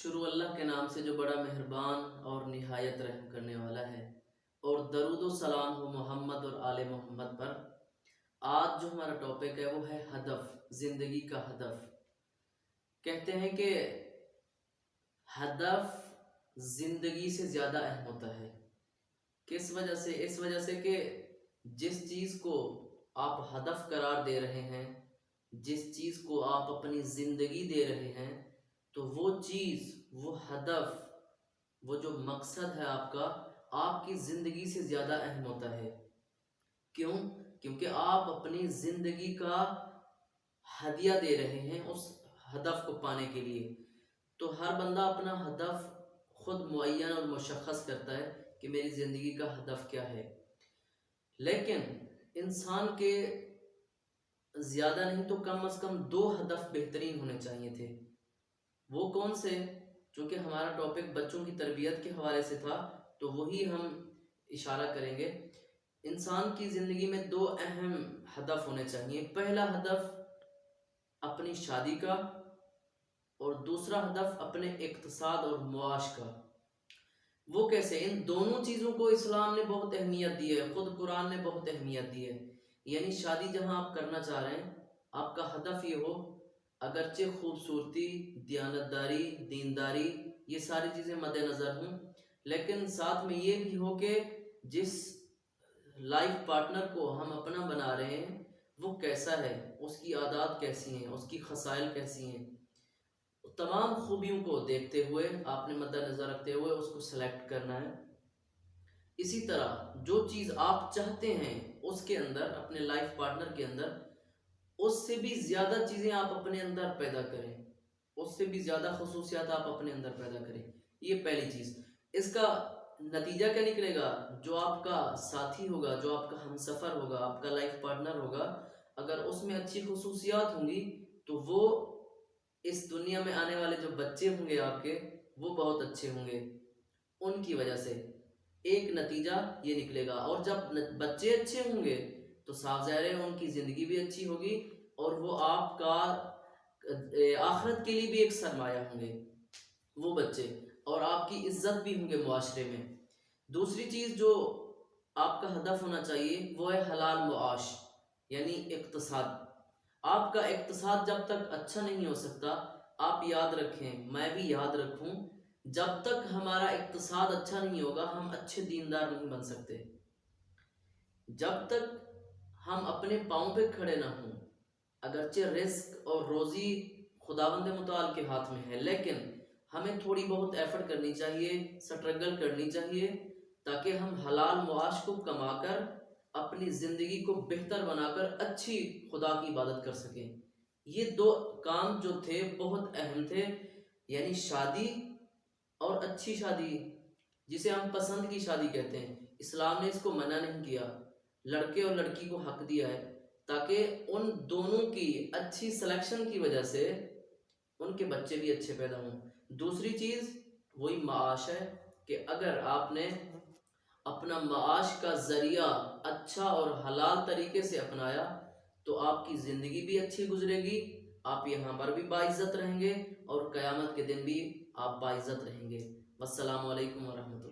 شروع اللہ کے نام سے جو بڑا مہربان اور نہایت رحم کرنے والا ہے، اور درود و سلام ہو محمد اور آل محمد پر۔ آج جو ہمارا ٹاپک ہے وہ ہے ہدف، زندگی کا ہدف۔ کہتے ہیں کہ ہدف زندگی سے زیادہ اہم ہوتا ہے۔ کس وجہ سے؟ اس وجہ سے کہ جس چیز کو آپ ہدف قرار دے رہے ہیں، جس چیز کو آپ اپنی زندگی دے رہے ہیں، تو وہ چیز، وہ ہدف، وہ جو مقصد ہے آپ کی زندگی سے زیادہ اہم ہوتا ہے۔ کیوں؟ کیونکہ آپ اپنی زندگی کا ہدیہ دے رہے ہیں اس ہدف کو پانے کے لیے۔ تو ہر بندہ اپنا ہدف خود معین اور مشخص کرتا ہے کہ میری زندگی کا ہدف کیا ہے، لیکن انسان کے زیادہ نہیں تو کم از کم 2 ہدف بہترین ہونے چاہیے تھے۔ وہ کون سے؟ چونکہ ہمارا ٹاپک بچوں کی تربیت کے حوالے سے تھا تو وہی ہم اشارہ کریں گے۔ انسان کی زندگی میں 2 اہم ہدف ہونے چاہیے۔ پہلا ہدف اپنی شادی کا، اور دوسرا ہدف اپنے اقتصاد اور معاش کا۔ وہ کیسے؟ ان دونوں چیزوں کو اسلام نے بہت اہمیت دی ہے، خود قرآن نے بہت اہمیت دی ہے۔ یعنی شادی جہاں آپ کرنا چاہ رہے ہیں، آپ کا ہدف یہ ہو، اگرچہ خوبصورتی، دیانتداری، دینداری، یہ ساری چیزیں مد نظر ہوں، لیکن ساتھ میں یہ بھی ہو کہ جس لائف پارٹنر کو ہم اپنا بنا رہے ہیں وہ کیسا ہے، اس کی عادات کیسی ہیں، اس کی خصائل کیسی ہیں، تمام خوبیوں کو دیکھتے ہوئے آپ نے مد نظر رکھتے ہوئے اس کو سلیکٹ کرنا ہے۔ اسی طرح جو چیز آپ چاہتے ہیں اس کے اندر، اپنے لائف پارٹنر کے اندر، اس سے بھی زیادہ چیزیں آپ اپنے اندر پیدا کریں، اس سے بھی زیادہ خصوصیات آپ اپنے اندر پیدا کریں۔ یہ پہلی چیز۔ اس کا نتیجہ کیا نکلے گا؟ جو آپ کا ساتھی ہوگا، جو آپ کا ہم سفر ہوگا، آپ کا لائف پارٹنر ہوگا، اگر اس میں اچھی خصوصیات ہوں گی تو وہ اس دنیا میں آنے والے جو بچے ہوں گے آپ کے، وہ بہت اچھے ہوں گے ان کی وجہ سے۔ ایک نتیجہ یہ نکلے گا، اور جب بچے اچھے ہوں گے تو صاف ظاہر ہے ان کی زندگی بھی اچھی ہوگی، اور وہ آپ کا آخرت کے لیے بھی ایک سرمایہ ہوں گے وہ بچے، اور آپ کی عزت بھی ہوں گے معاشرے میں۔ دوسری چیز جو آپ کا ہدف ہونا چاہیے وہ ہے حلال معاش، یعنی اقتصاد۔ آپ کا اقتصاد جب تک اچھا نہیں ہو سکتا، آپ یاد رکھیں، میں بھی یاد رکھوں، جب تک ہمارا اقتصاد اچھا نہیں ہوگا ہم اچھے دیندار نہیں بن سکتے۔ جب تک ہم اپنے پاؤں پہ کھڑے نہ ہوں، اگرچہ رزق اور روزی خداوند متعال کے ہاتھ میں ہے، لیکن ہمیں تھوڑی بہت ایفرٹ کرنی چاہیے، سٹرگل کرنی چاہیے، تاکہ ہم حلال معاش کو کما کر اپنی زندگی کو بہتر بنا کر اچھی خدا کی عبادت کر سکیں۔ یہ 2 کام جو تھے بہت اہم تھے، یعنی شادی اور اچھی شادی، جسے ہم پسند کی شادی کہتے ہیں۔ اسلام نے اس کو منع نہیں کیا، لڑکے اور لڑکی کو حق دیا ہے، تاکہ ان دونوں کی اچھی سلیکشن کی وجہ سے ان کے بچے بھی اچھے پیدا ہوں۔ دوسری چیز وہی معاش ہے کہ اگر آپ نے اپنا معاش کا ذریعہ اچھا اور حلال طریقے سے اپنایا تو آپ کی زندگی بھی اچھی گزرے گی، آپ یہاں پر بھی باعزت رہیں گے، اور قیامت کے دن بھی آپ باعزت رہیں گے۔ والسلام علیکم ورحمۃ اللہ۔